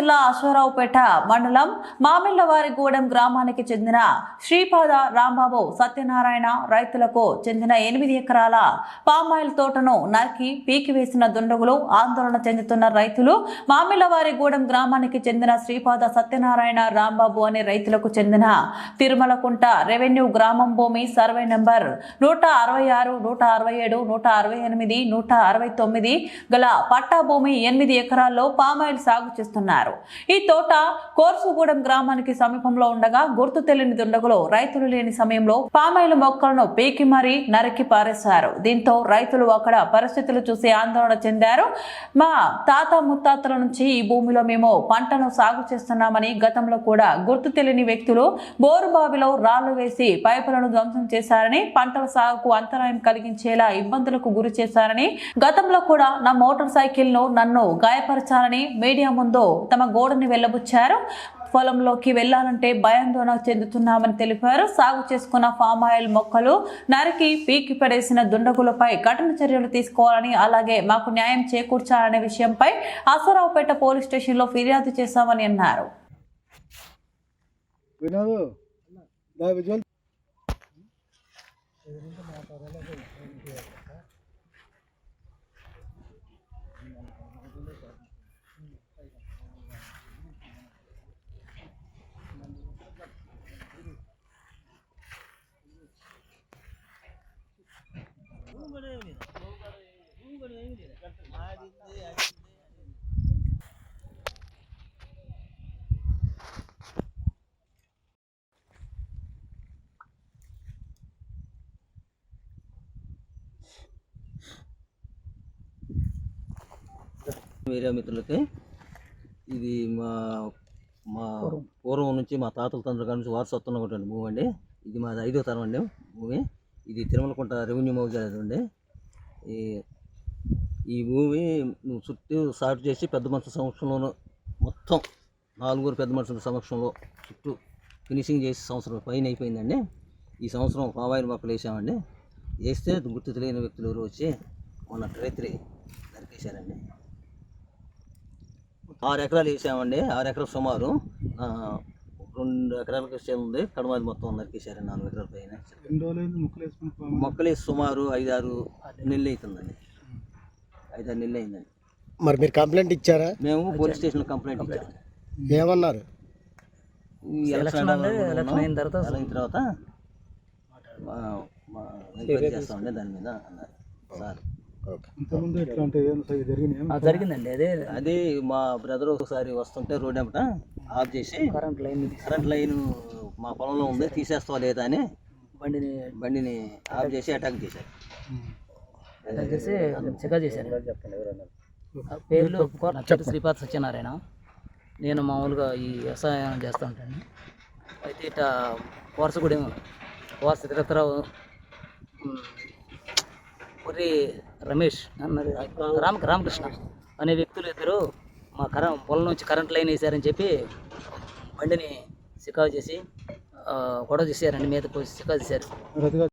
జిల్లా అశ్వారావుపేట మండలం మామిళ్లవారిగూడెం గ్రామానికి చెందిన శ్రీపాద రాంబాబు సత్యనారాయణ రైతులకు చెందిన 8 ఎకరాల పామాయిల్ తోటను నరికి పీకివేసిన దుండగులు ఆందోళన చెందుతున్న రైతులు మామిళ్లవారిగూడెం గ్రామానికి చెందిన శ్రీపాద సత్యనారాయణ రాంబాబు అనే రైతులకు చెందిన తిరుమలకుంట రెవెన్యూ గ్రామం భూమి సర్వే నంబర్ 166, 167, 168, 169 గల పట్టా భూమి 8 ఎకరాల్లో పామాయిల్ సాగు చేస్తున్నారు. ఈ తోట కోర్సుగూడెం గ్రామానికి సమీపంలో ఉండగా గుర్తు తెలియని దుండగులు రైతులు లేని సమయంలో పామాయిల్ మొక్కలను పీకి మరీ నరికి పారేశారు. దీంతో రైతులు అక్కడ పరిస్థితులు చూసి ఆందోళన చెందారు. మా తాత ముత్తాతల నుంచి ఈ భూమిలో మేము పంటను సాగు చేస్తున్నామని, గతంలో కూడా గుర్తు తెలియని వ్యక్తులు బోరు బావిలో రాళ్లు వేసి పైపులను ధ్వంసం చేశారని, పంటల సాగుకు అంతరాయం కలిగించేలా ఇబ్బందులకు గురి చేశారని, గతంలో కూడా నా మోటార్ సైకిల్ ను నన్ను గాయపరచాలని మీడియా ముందు తమ గోడని వెళ్లబుచ్చారు. పొలంలోకి వెళ్లాలంటే భయాందోళన చెందుతున్నామని తెలిపారు. సాగు చేసుకున్న ఫామ్ ఆయిల్ మొక్కలు నరికి పీకి పడేసిన దుండగులపై కఠిన చర్యలు తీసుకోవాలని, అలాగే మాకు న్యాయం చేకూర్చాలనే విషయంపై అశ్వారావుపేట పోలీస్ స్టేషన్ లో ఫిర్యాదు చేశామని అన్నారు. మీడియా మిత్రులకి ఇది మా పూర్వం నుంచి మా తాతల తండ్రుల నుంచి వారసత్వంలో ఉంటుంది భూమి అండి. ఇది మాది 5వ తరం అండి భూమి. ఇది తిరుమలకుంట రెవెన్యూ మౌజాది అండి. ఈ భూమి చుట్టూ సాగు చేసి పెద్ద మనుషుల సమక్షంలో మొత్తం 4 పెద్ద మనుషుల సమక్షంలో చుట్టూ ఫినిషింగ్ చేసి సంవత్సరం పైన అయిపోయిందండి. ఈ సంవత్సరం పామాయిల్ మొక్కలు వేసామండి. వేస్తే గుర్తు తెలియని వ్యక్తులు ఎవరు వచ్చి మొన్న రైతులు నరికేశారండి. 6 ఎకరాలు వేసామండి. 6 ఎకరాలు సుమారు 2 ఎకరాలకు ఉంది. కడమాది మొత్తం నరికేశారు. 4 ఎకరాల పైన మొక్కలు వేసి సుమారు 5-6 నెలలు అవుతుందండి. 5-6 నెలలు అయిందండి. మరి మీరు కంప్లైంట్ ఇచ్చారా? మేము పోలీస్ స్టేషన్లో కంప్లైంట్ ఇచ్చాము. ఏమన్నారు? ఎలక్షన్ అయిన తర్వాత ఎంక్వైరీ చేస్తామండి దాని మీద అన్నారు సార్. జరిగిందండి. అదే మా బ్రదర్ ఒకసారి వస్తుంటే రోడ్ వెంబట ఆఫ్ చేసి కరెంట్ లైన్ మా పొలంలో ఉంది తీసేస్తావా లేదా అని బండిని ఆఫ్ చేసి అటాక్ చేశారు. పేర్లు శ్రీపాద సత్యనారాయణ. నేను మామూలుగా ఈ వ్యవసాయం చేస్తూ ఉంటాను. అయితే ఇట్లా కోర్సుగూడెం తిరుపతిరావు పురి రమేష్ రామకృష్ణ అనే వ్యక్తులు ఇద్దరు మా పొలం నుంచి కరెంట్ లైన్ వేసారని చెప్పి బండిని సికావు చేసి గొడవ చేశారండి. మీద పోసి సికావు చేశారు.